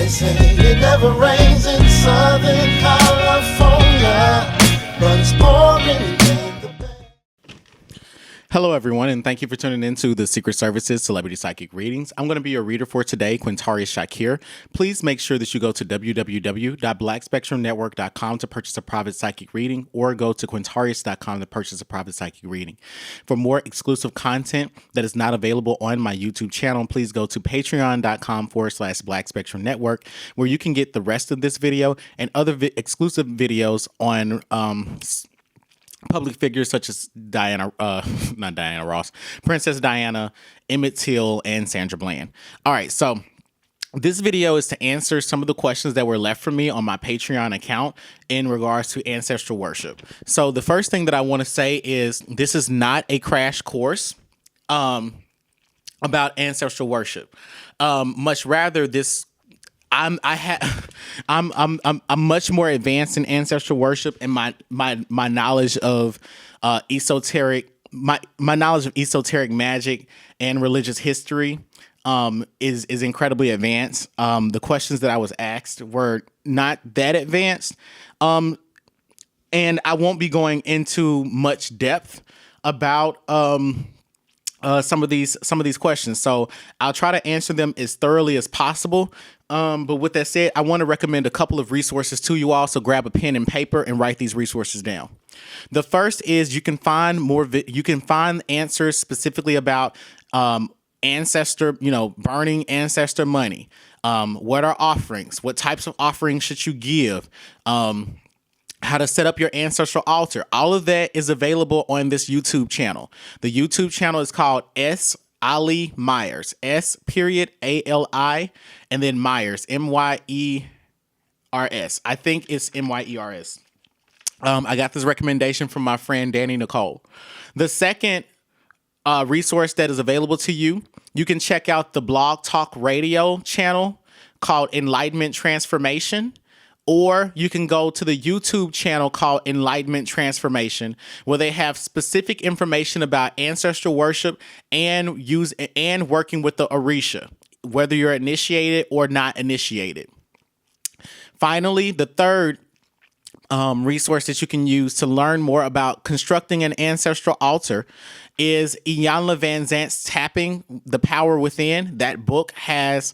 They say it never rains in Southern California, but it's pouring in the Bay. Hello, everyone, and thank you for tuning into the Secret Services Celebrity Psychic Readings. I'm going to be your reader for today, Quintarius Shakir. Please make sure that you go to www.blackspectrumnetwork.com to purchase a private psychic reading, or go to quintarius.com to purchase a private psychic reading. For more exclusive content that is not available on my YouTube channel, please go to patreon.com/Black Spectrum Network, where you can get the rest of this video and other exclusive videos on public figures such as Princess Diana, Emmett Till, and Sandra Bland. All right, so this video is to answer some of the questions that were left for me on my Patreon account in regards to ancestral worship. So the first thing that I want to say is this is not a crash course about ancestral worship. Much rather, I'm much more advanced in ancestral worship, and my knowledge of esoteric magic and religious history is incredibly advanced. The questions that I was asked were not that advanced, and I won't be going into much depth about some of these questions. So I'll try to answer them as thoroughly as possible. But with that said, I want to recommend a couple of resources to you all. So grab a pen and paper and write these resources down. The first is you can find answers specifically about ancestor, burning ancestor money. What are offerings? What types of offerings should you give? How to set up your ancestral altar. All of that is available on this YouTube channel. The YouTube channel is called S. Ali Myers. S.Ali and then Myers. Myers. I think it's Myers. I got this recommendation from my friend Danny Nicole. The second resource that is available to you, you can check out the Blog Talk Radio channel called Enlightenment Transformation. Or you can go to the YouTube channel called Enlightenment Transformation, where they have specific information about ancestral worship and working with the Orisha, whether you're initiated or not initiated. Finally, the third resource that you can use to learn more about constructing an ancestral altar is Iyanla Vanzant's Tapping the Power Within. That book has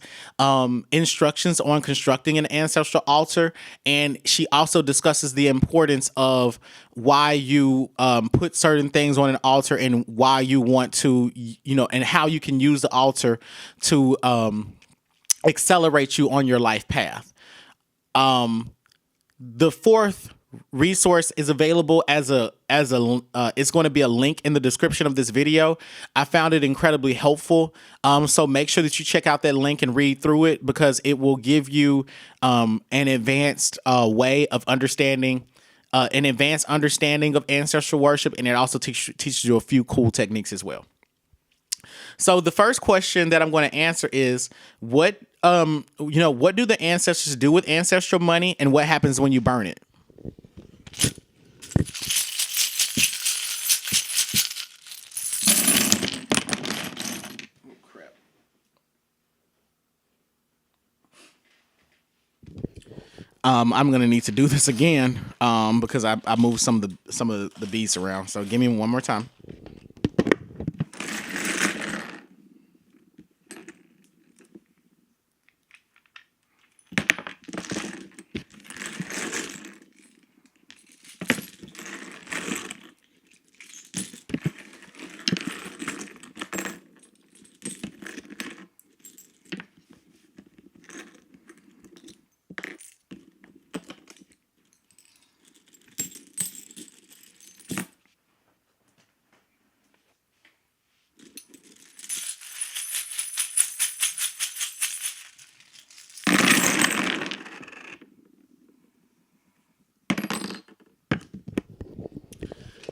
instructions on constructing an ancestral altar, and she also discusses the importance of why you put certain things on an altar and why you want to, and how you can use the altar to accelerate you on your life path. The fourth resource is available it's going to be a link in the description of this video. I found it incredibly helpful. So make sure that you check out that link and read through it, because it will give you an advanced way of understanding, an advanced understanding of ancestral worship. And it also teaches you a few cool techniques as well. So the first question that I'm going to answer is what do the ancestors do with ancestral money, and what happens when you burn it? I'm gonna need to do this again because I moved some of the beads around. So give me one more time.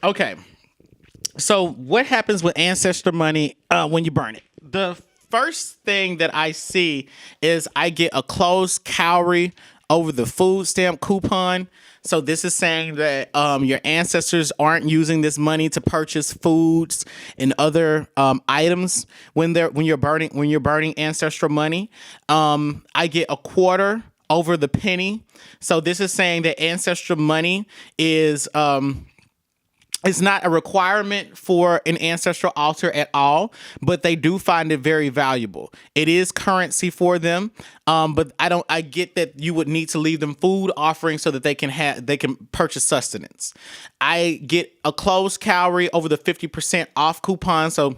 Okay, so what happens with ancestor money when you burn it? The first thing that I see is I get a closed cowrie over the food stamp coupon. So this is saying that your ancestors aren't using this money to purchase foods and other items when you're burning ancestral money. I get a quarter over the penny. So this is saying that ancestral money is it's not a requirement for an ancestral altar at all, but they do find it very valuable. It is currency for them, but I get that you would need to leave them food offerings so that they can purchase sustenance. I get a closed calorie over the 50% off coupon, so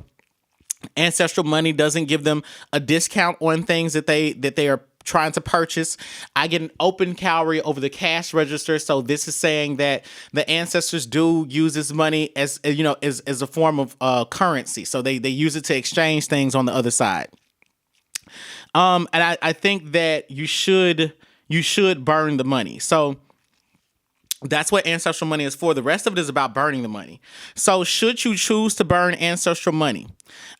ancestral money doesn't give them a discount on things that they are trying to purchase. I get an open calorie over the cash register. So this is saying that the ancestors do use this money as a form of currency. So they use it to exchange things on the other side. And I think that you should burn the money. So that's what ancestral money is for. The rest of it is about burning the money. So should you choose to burn ancestral money,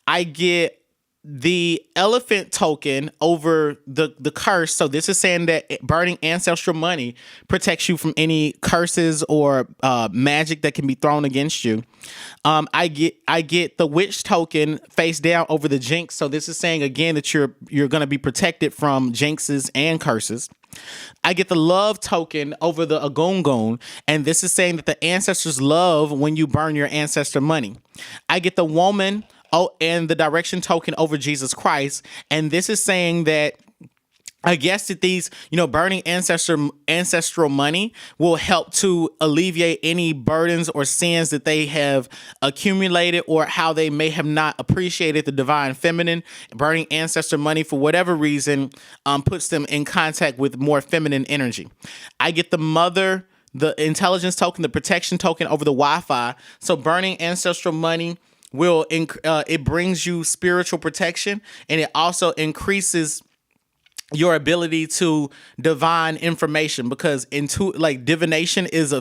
I get the elephant token over the curse. So this is saying that burning ancestral money protects you from any curses or magic that can be thrown against you. I get the witch token face down over the jinx. So this is saying again that you're going to be protected from jinxes and curses. I get the love token over the agungun, and this is saying that the ancestors love when you burn your ancestor money. I get the woman and the direction token over Jesus Christ, and this is saying that I guess that these, burning ancestral money will help to alleviate any burdens or sins that they have accumulated, or how they may have not appreciated the divine feminine. Burning ancestor money, for whatever reason, puts them in contact with more feminine energy. I get the mother, the intelligence token, the protection token over the Wi-Fi. So burning ancestral money it brings you spiritual protection, and it also increases your ability to divine information, because divination is a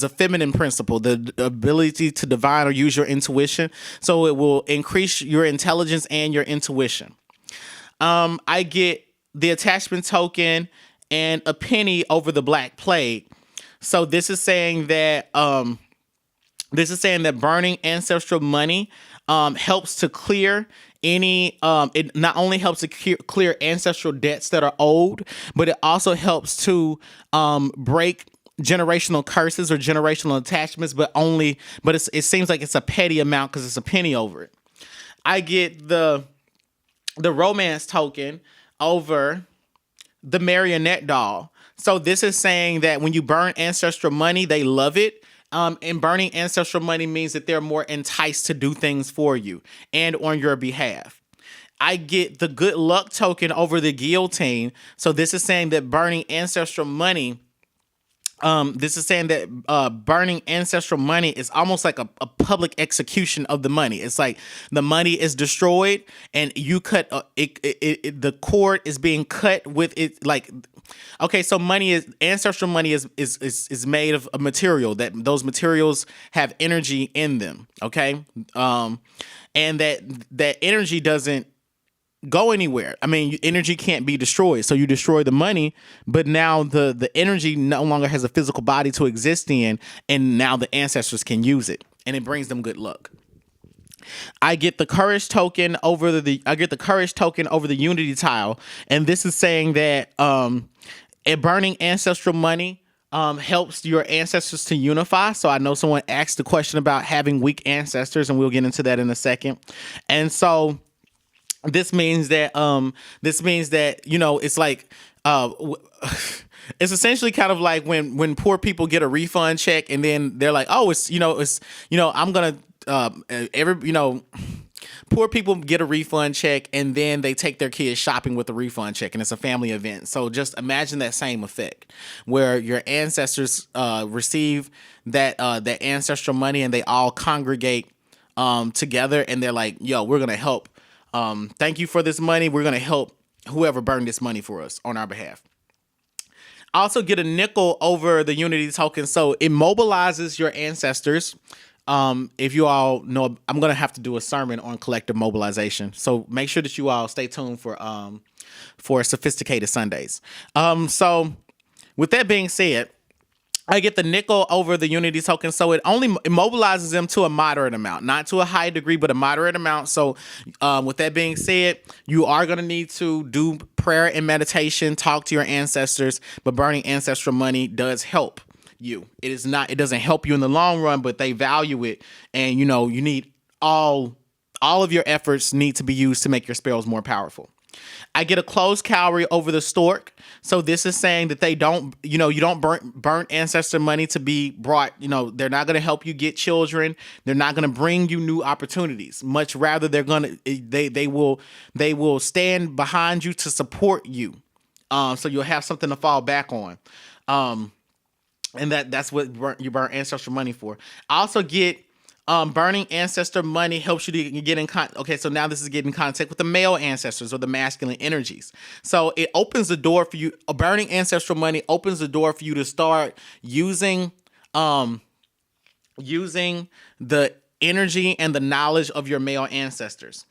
feminine principle, the ability to divine or use your intuition. So it will increase your intelligence and your intuition. I get the attachment token and a penny over the black plague. So this is saying that burning ancestral money helps to clear it not only helps to clear ancestral debts that are owed, but it also helps to break generational curses or generational attachments, but it seems like it's a petty amount because it's a penny over it. I get the romance token over the marionette doll. So this is saying that when you burn ancestral money, they love it. And burning ancestral money means that they're more enticed to do things for you and on your behalf. I get the good luck token over the guillotine. So this is saying that burning ancestral money, burning ancestral money is almost like a public execution of the money. It's like the money is destroyed, and you cut the cord is being cut with it. Like, okay, so ancestral money is made of a material, that those materials have energy in them. Okay, and that energy doesn't go anywhere. I mean, energy can't be destroyed. So you destroy the money, but now the energy no longer has a physical body to exist in, and now the ancestors can use it, and it brings them good luck. I get the courage token over the unity tile, and this is saying that burning ancestral money helps your ancestors to unify. So I know someone asked the question about having weak ancestors, and we'll get into that in a second. And so this means that it's like it's essentially kind of like when poor people get a refund check, and then they're like, oh, I'm gonna poor people get a refund check, and then they take their kids shopping with the refund check, and it's a family event. So just imagine that same effect, where your ancestors receive that ancestral money, and they all congregate together, and they're like, yo, we're gonna help. Thank you for this money. We're going to help whoever burned this money for us on our behalf. I also get a nickel over the unity token. So it mobilizes your ancestors. If you all know, I'm going to have to do a sermon on collective mobilization. So make sure that you all stay tuned for Sophisticated Sundays. So With that being said, I get the nickel over the unity token, so it only immobilizes them to a moderate amount, not to a high degree, but a moderate amount. So, with that being said, you are going to need to do prayer and meditation, talk to your ancestors, but burning ancestral money does help you. It is not, it doesn't help you in the long run, but they value it, and you need all of your efforts need to be used to make your spells more powerful. I get a closed calorie over the stork. So this is saying that they don't, you don't burn ancestor money to be brought, they're not going to help you get children. They're not going to bring you new opportunities. Much rather they will stand behind you to support you. So you'll have something to fall back on. And that's what you burn ancestral money for. I also get burning ancestor money helps you to get in okay, so now this is getting in contact with the male ancestors or the masculine energies. So it opens the door for you. Burning ancestral money opens the door for you to start using the energy and the knowledge of your male ancestors.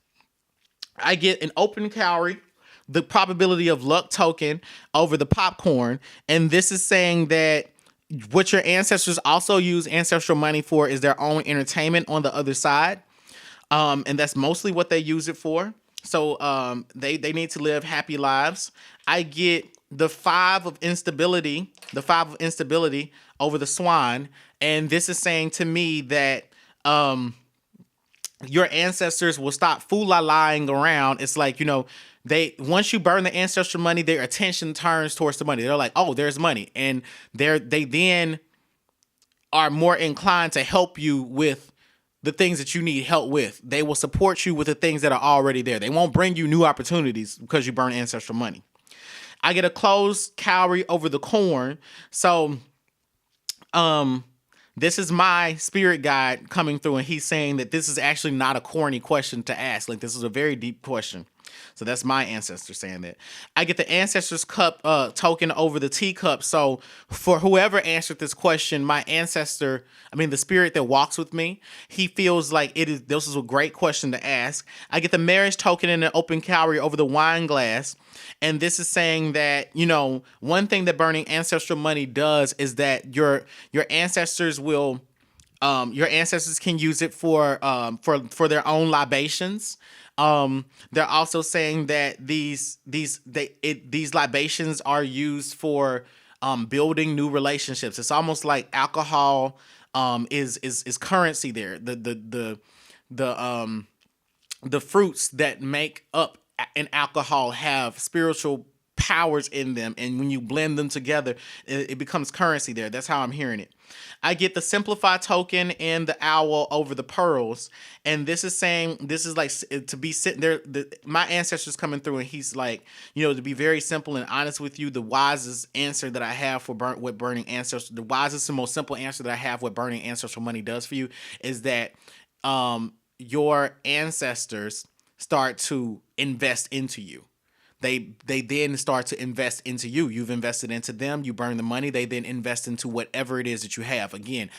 I get an open calorie, the probability of luck token over the popcorn, and this is saying that what your ancestors also use ancestral money for is their own entertainment on the other side. And that's mostly what they use it for. So they need to live happy lives. I get the five of instability over the swan. And this is saying to me that your ancestors will stop lying around. It's like, once you burn the ancestral money, their attention turns towards the money. They're like, oh, there's money. And they then are more inclined to help you with the things that you need help with. They will support you with the things that are already there. They won't bring you new opportunities because you burn ancestral money. I get a closed calorie over the corn. So, this is my spirit guide coming through, and he's saying that this is actually not a corny question to ask. Like, this is a very deep question. So that's my ancestor saying that. I get the ancestors cup token over the teacup. So for whoever answered this question, the spirit that walks with me, he feels like this is a great question to ask. I get the marriage token in an open calorie over the wine glass. And this is saying that, one thing that burning ancestral money does is that your ancestors can use it for their own libations. They're also saying that these libations are used for building new relationships. It's almost like alcohol is currency there. The fruits that make up an alcohol have spiritual powers in them, and when you blend them together, it becomes currency there. That's how I'm hearing it. I get the simplify token and the owl over the pearls, and this is saying this is like to be sitting there. My ancestor's coming through, and he's like, to be very simple and honest with you. The wisest answer that I have for what burning ancestral, the wisest and most simple answer that I have what burning ancestral money does for you is that your ancestors start to invest into you. They then start to invest into you. You've invested into them. You burn the money. They then invest into whatever it is that you have. Again,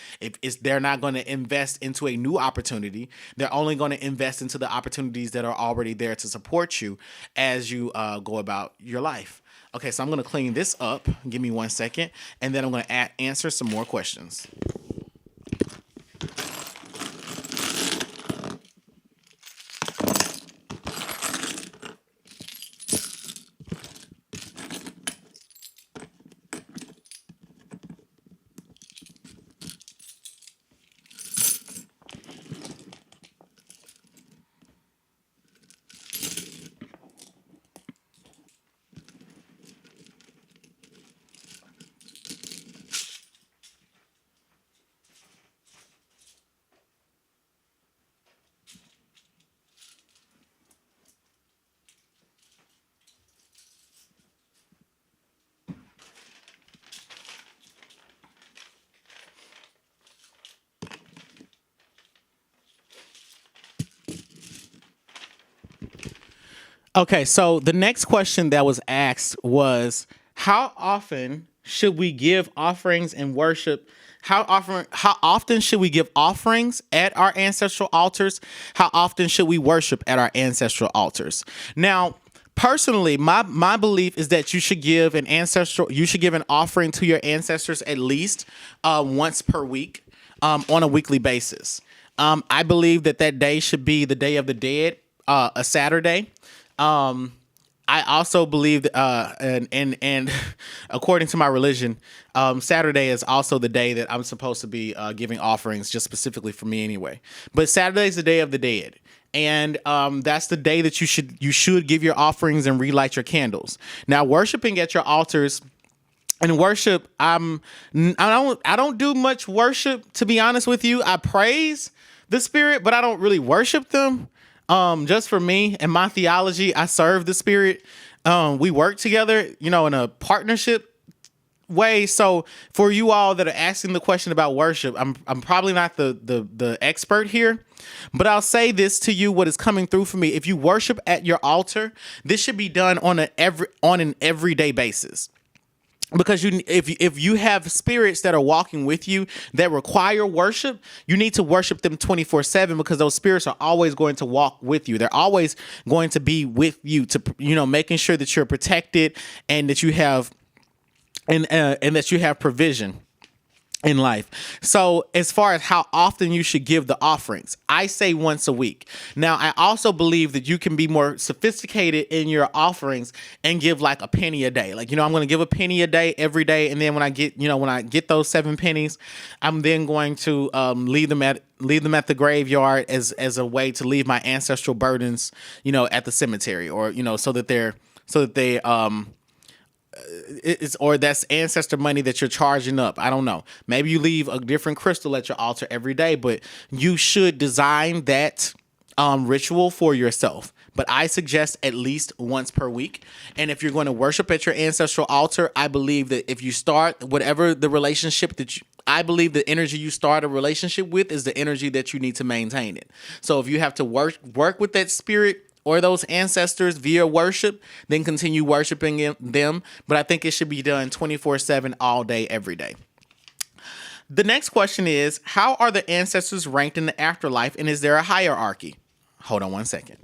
they're not going to invest into a new opportunity. They're only going to invest into the opportunities that are already there to support you as you go about your life. Okay, so I'm going to clean this up. Give me 1 second, and then I'm going to answer some more questions. Okay, so the next question that was asked was, how often should we give offerings and worship? How often should we give offerings at our ancestral altars? How often should we worship at our ancestral altars? Now, Personally, my belief is that you should give an offering to your ancestors at least once per week, on a weekly basis. I believe that day should be the Day of the Dead, a Saturday. I also believe and according to my religion, Saturday is also the day that I'm supposed to be giving offerings, just specifically for me anyway. But Saturday is the Day of the Dead. And that's the day that you should give your offerings and relight your candles. Now, worshiping at your altars and worship, I don't do much worship, to be honest with you. I praise the spirit, but I don't really worship them. Just for me and my theology, I serve the spirit. We work together, in a partnership way. So for you all that are asking the question about worship, I'm probably not the expert here, but I'll say this to you, what is coming through for me. If you worship at your altar, this should be done on an everyday basis. Because if you have spirits that are walking with you that require worship, you need to worship them 24/7, because those spirits are always going to walk with you. They're always going to be with you, to making sure that you're protected and that you have and that you have provision in life. So as far as how often you should give the offerings, I say once a week. Now, I also believe that you can be more sophisticated in your offerings and give like a penny a day. Like, I'm going to give a penny a day every day. And then when I get those 7 pennies, I'm then going to leave them at the graveyard as a way to leave my ancestral burdens, at the cemetery, or, so that they or that's ancestor money that you're charging up. I don't know. Maybe you leave a different crystal at your altar every day, but you should design that ritual for yourself. But I suggest at least once per week. And if you're going to worship at your ancestral altar, I believe that if you start whatever the relationship I believe the energy you start a relationship with is the energy that you need to maintain it. So if you have to work with that spirit or those ancestors via worship, then continue worshiping them. But I think it should be done 24/7, all day, every day. The next question is, how are the ancestors ranked in the afterlife, and is there a hierarchy? Hold on one second.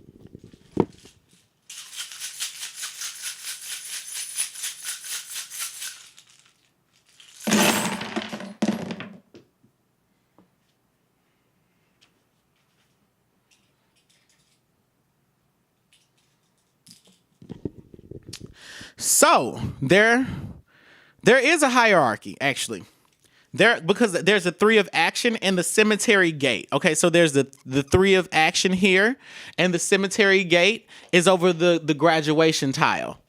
So there is a hierarchy, actually. Because there's a 3 of action and the cemetery gate. Okay, so there's the 3 of action here, and the cemetery gate is over the graduation tile.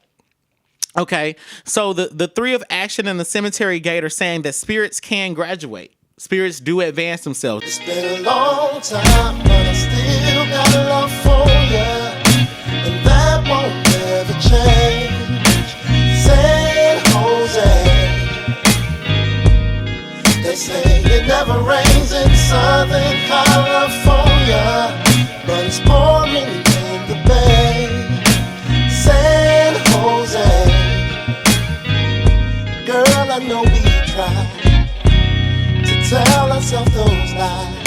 Okay, so the 3 of action and the cemetery gate are saying that spirits can graduate. Spirits do advance themselves. It's been a long time, but I still got love for you, and that won't ever change. San Jose, they say it never rains in Southern California, but it's pouring in the Bay. San Jose, girl, I know we tried to tell ourselves those lies.